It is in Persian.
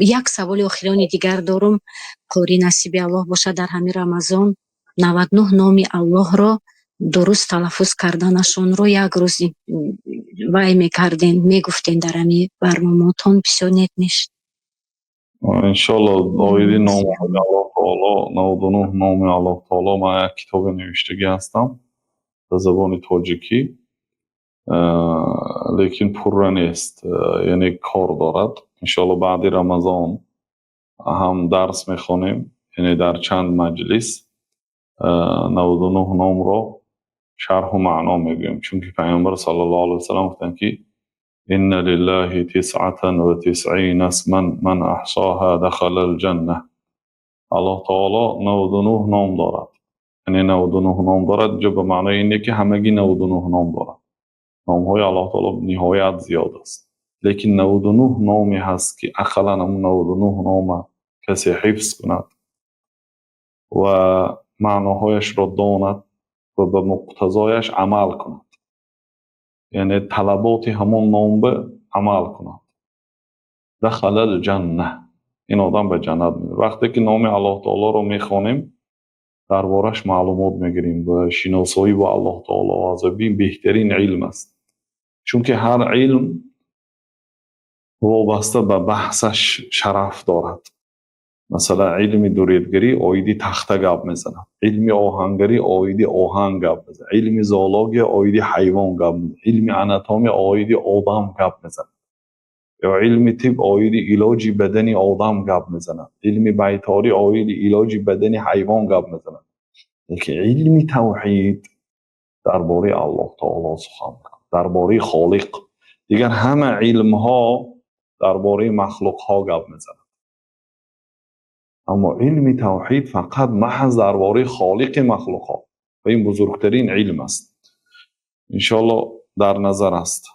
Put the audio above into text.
یک سوال آخرانی دیگر دارم. قاری نصیب الله باشه در همین رمضان 99 نام الله را درست تلفظ کردنشون رو یک روز وای میکردین میگفتین در همین برنامه‌تون بسیار نیک میشه. انشالله آیدی نام الله تعالی 99 نام الله تعالی. من یک کتاب نوشتگی هستم به زبان تاجیکی، لیکن پره نیست، یعنی کار دارد. انشالله بعد رمضان هم درس میخونیم، یعنی در چند مجلس 99 نام را شرح و معنا میگیم، چون که پیامبر صلی الله علیه و سلم گفتن که ان لله 99 اسما من احصاها دخل الجنه. الله تعالی 99 نام دارد، یعنی 99 نام دارد جو به معنای اینه که همگی 99 نام دارد. نام های الله تعالی نهایت زیاد است، لیکن 99 نامی هست که اقلا 99 نام کسی حفظ کند و معناهایش را داند و به مقتضایش عمل کند، یعنی طلبات همون نام به عمل کند، دخل الجنه، این آدم به جنت میره. وقتی که نام الله تعالی رو میخوانیم دربارش معلومات میگیریم و شناسایی با الله تعالی و عظیم بهترین علم است، چون که هر علم وابسته به بحثش شرف دارد. مثلا علم دوریدگری آیدی تخته گپ میزنه، علم آهنگری آیدی آهنگ گپ میزنه، علم زالاگی آیدی حیوان گپ میزنه، علم اناتومی آیدی آدم گپ میزنه، یا علم طب آیدی علاج بدنی آدم گپ میزنه، علم بیتاری آیدی علاج بدنی حیوان گپ میزنه. لیکن علم توحید درباره الله تعالی سخن میکنه، درباره خالق. دیگر همه علم ها درباره مخلوق ها گپ میزنه، اما علم توحید فقط محض درباره خالق مخلوق ها و این بزرگترین علم است. انشالله در نظر است.